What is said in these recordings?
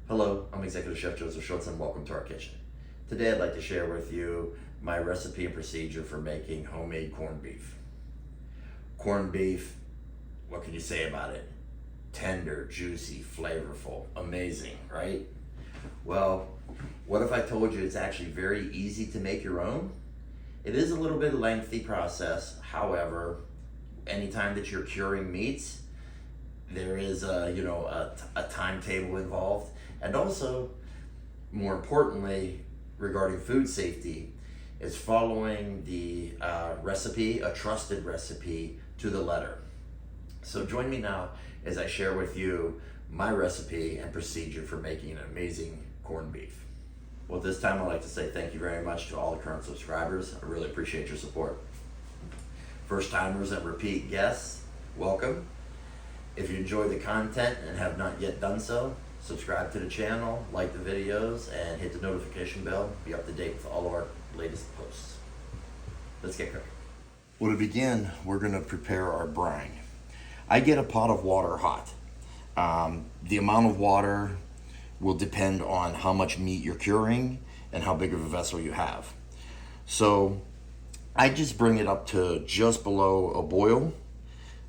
Hello, I'm Executive Chef Joseph Schultz and welcome to our kitchen. Today I'd like to share with you my recipe and procedure for making homemade corned beef. Corned beef, what can you say about it? Tender, juicy, flavorful, amazing, right? Well, what if I told you it's actually very easy to make your own? It is a little bit lengthy process. However, anytime that you're curing meats, there is a timetable involved. And also, more importantly, regarding food safety, is following the recipe, a trusted recipe, to the letter. So join me now as I share with you my recipe and procedure for making an amazing corned beef. Well, this time I'd like to say thank you very much to all the current subscribers. I really appreciate your support. First timers and repeat guests, welcome. If you enjoy the content and have not yet done so, subscribe to the channel, like the videos, and hit the notification bell. Be up to date with all of our latest posts. Let's get cooking. Well, to begin, we're going to prepare our brine. I get a pot of water hot. The amount of water will depend on how much meat you're curing and how big of a vessel you have. So I just bring it up to just below a boil,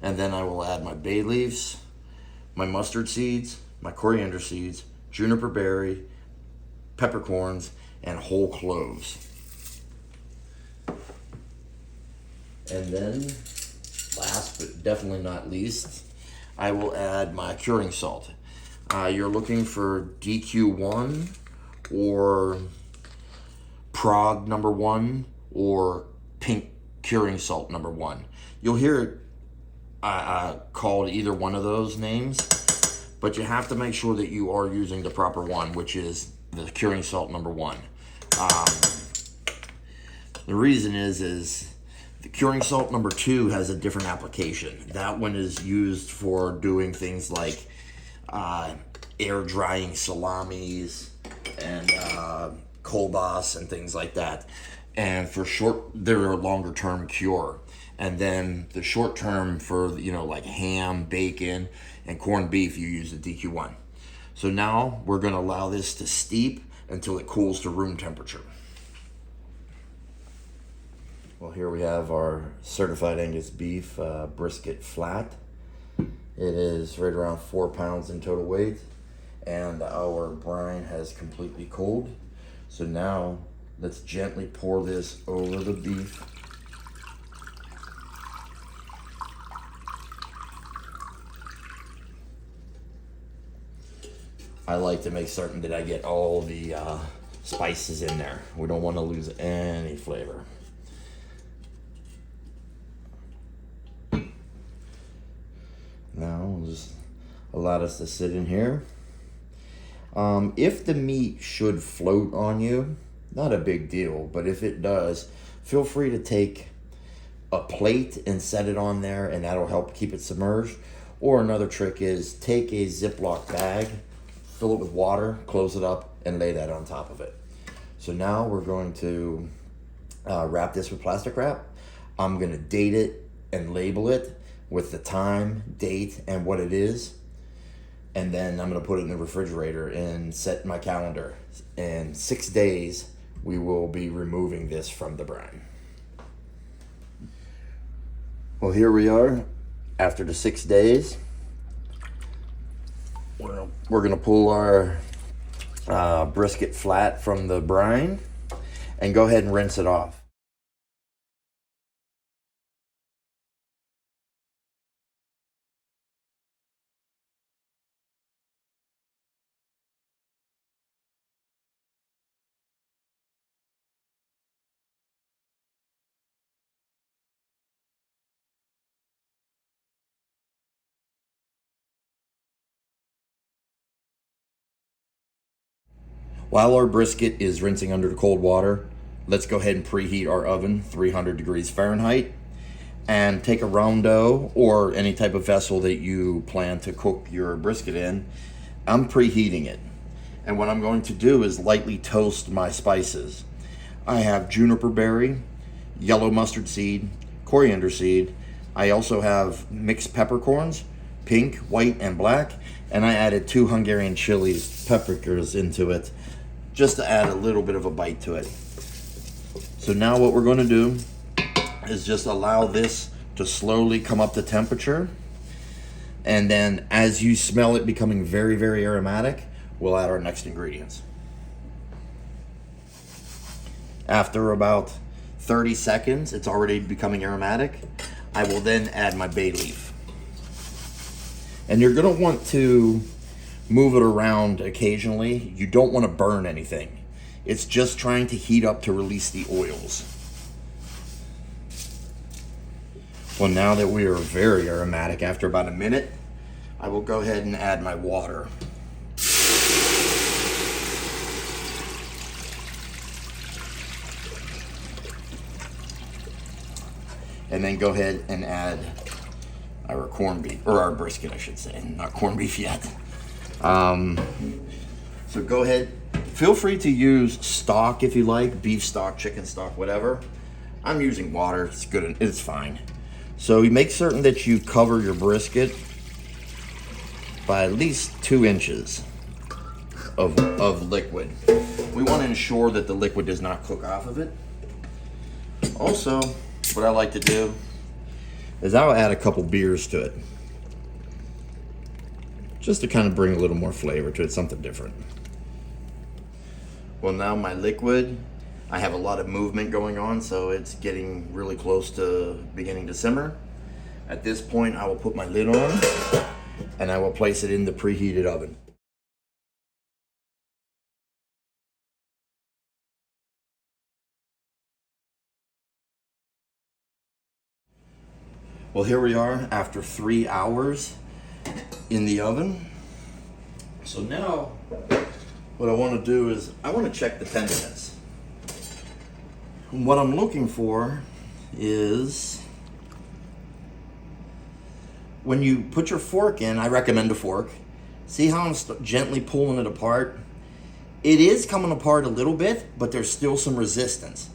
and then I will add my bay leaves, my mustard seeds, my coriander seeds, juniper berry, peppercorns, and whole cloves. And then, last but definitely not least, I will add my curing salt. You're looking for DQ1 or Prague #1 or pink curing salt #1. You'll hear it called either one of those names, but you have to make sure that you are using the proper one, which is the curing salt #1. The reason is the curing salt #2 has a different application. That one is used for doing things like air drying salamis and kielbasa and things like that. And for they're a longer term cure. And then the short term for, like ham, bacon, and corned beef, you use the DQ1. So now we're gonna allow this to steep until it cools to room temperature. Well, here we have our certified Angus beef, Brisket Flat. It is right around 4 pounds in total weight, and our brine has completely cooled. So now let's gently pour this over the beef. I like to make certain that I get all the spices in there. We don't want to lose any flavor. Now we'll just allow this to sit in here. If the meat should float on you, not a big deal, but if it does, feel free to take a plate and set it on there, and that'll help keep it submerged. Or another trick is take a Ziploc bag, fill it with water, close it up, and lay that on top of it. So now we're going to wrap this with plastic wrap. I'm gonna date it and label it with the time, date, and what it is. And then I'm gonna put it in the refrigerator and set my calendar. In 6 days, we will be removing this from the brine. Well, here we are after the 6 days. We're gonna pull our brisket flat from the brine and go ahead and rinse it off. While our brisket is rinsing under the cold water, let's go ahead and preheat our oven, 300 degrees Fahrenheit, and take a roundo or any type of vessel that you plan to cook your brisket in. I'm preheating it. And what I'm going to do is lightly toast my spices. I have juniper berry, yellow mustard seed, coriander seed. I also have mixed peppercorns, pink, white, and black, And I added 2 Hungarian chilies, paprikas into it, just to add a little bit of a bite to it. So now what we're going to do is just allow this to slowly come up to temperature. And then as you smell it becoming very, very aromatic, we'll add our next ingredients. After about 30 seconds, it's already becoming aromatic. I will then add my bay leaf. And you're gonna want to move it around occasionally. You don't wanna burn anything. It's just trying to heat up to release the oils. Well, now that we are very aromatic, after about a minute, I will go ahead and add my water. And then go ahead and add our corned beef, or our brisket, I should say, not corned beef yet. So go ahead, feel free to use stock if you like, beef stock, chicken stock, whatever. I'm using water, it's good, it's fine. So you make certain that you cover your brisket by at least 2 inches of liquid. We want to ensure that the liquid does not cook off of it. Also, what I like to do is I'll add a couple beers to it, just to kind of bring a little more flavor to it, something different. Well, now my liquid, I have a lot of movement going on, so it's getting really close to beginning to simmer. At this point, I will put my lid on and I will place it in the preheated oven. Well, here we are after 3 hours in the oven. So now what I want to do is I want to check the tenderness. What I'm looking for is when you put your fork in, I recommend a fork. See how I'm gently pulling it apart? It is coming apart a little bit, but there's still some resistance.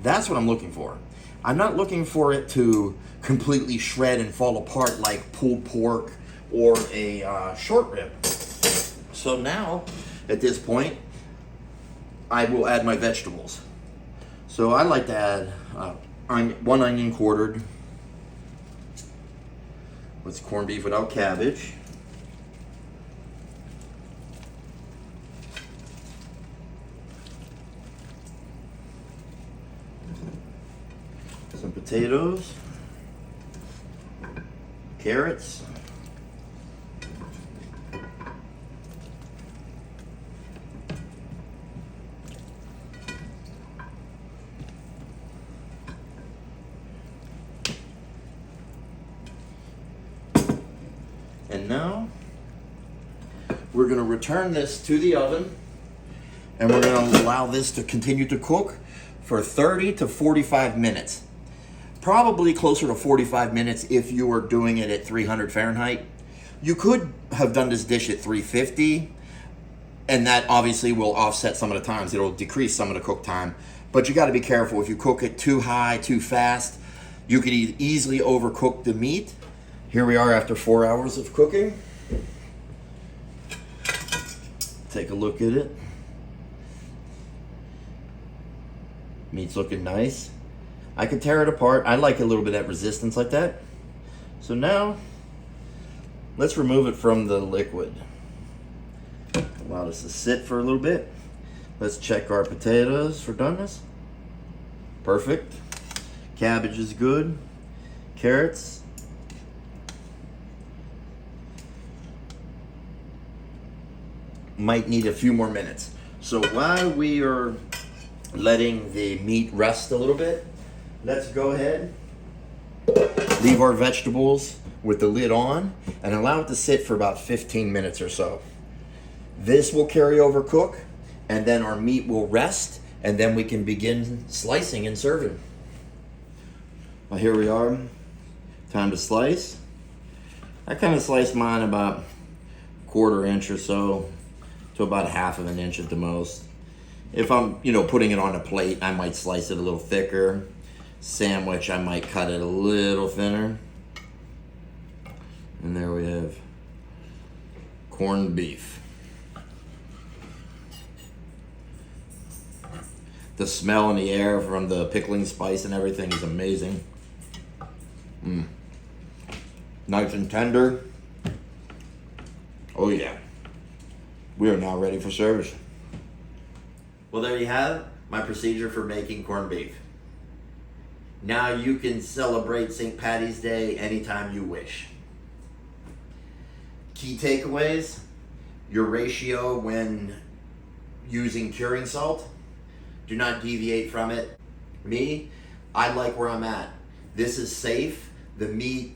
That's what I'm looking for. I'm not looking for it to completely shred and fall apart like pulled pork or a short rib. So now, at this point, I will add my vegetables. So I like to add 1 onion quartered with corned beef without cabbage. Some potatoes, carrots, and now we're going to return this to the oven and we're going to allow this to continue to cook for 30 to 45 minutes. Probably closer to 45 minutes if you were doing it at 300 Fahrenheit. You could have done this dish at 350, and that obviously will offset some of the times. It'll decrease some of the cook time, but you got to be careful. If you cook it too high, too fast, you could easily overcook the meat. Here we are after 4 hours of cooking. Take a look at it. Meat's looking nice. I could tear it apart. I like a little bit of resistance like that. So now, let's remove it from the liquid. Allow this to sit for a little bit. Let's check our potatoes for doneness. Perfect. Cabbage is good. Carrots. Might need a few more minutes. So while we are letting the meat rest a little bit, let's go ahead, leave our vegetables with the lid on and allow it to sit for about 15 minutes or so. This will carry over cook and then our meat will rest and then we can begin slicing and serving. Well, here we are. Time to slice. I kind of sliced mine about 1/4 inch or so to about 1/2 inch at the most. If I'm, putting it on a plate, I might slice it a little thicker. Sandwich, I might cut it a little thinner. And there we have corned beef. The smell in the air from the pickling spice and everything is amazing. Nice and tender. Oh yeah. We are now ready for service. Well, there you have my procedure for making corned beef. Now you can celebrate St. Patty's Day anytime you wish. Key takeaways: your ratio when using curing salt, do not deviate from it. Me, I like where I'm at. This is safe. The meat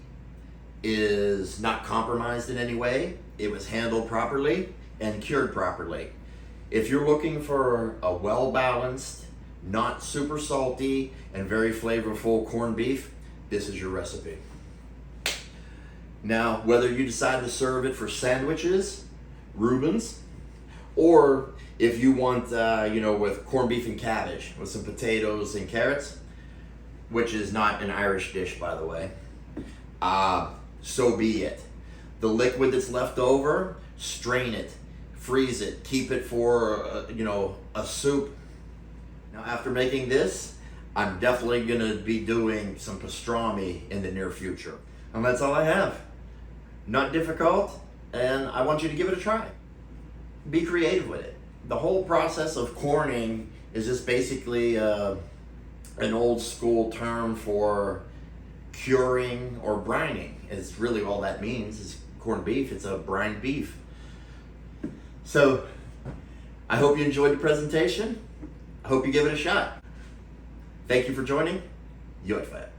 is not compromised in any way. It was handled properly and cured properly. If you're looking for a well-balanced, not super salty, and very flavorful corned beef, this is your recipe. Now, whether you decide to serve it for sandwiches, Reubens, or if you want, with corned beef and cabbage, with some potatoes and carrots, which is not an Irish dish, by the way, so be it. The liquid that's left over, strain it, freeze it, keep it for, a soup. Now, after making this, I'm definitely gonna be doing some pastrami in the near future. And that's all I have. Not difficult, and I want you to give it a try. Be creative with it. The whole process of corning is just basically an old school term for curing or brining. Is really all that means is corned beef. It's a brined beef. So I hope you enjoyed the presentation. I hope you give it a shot. Thank you for joining. Yot Fat.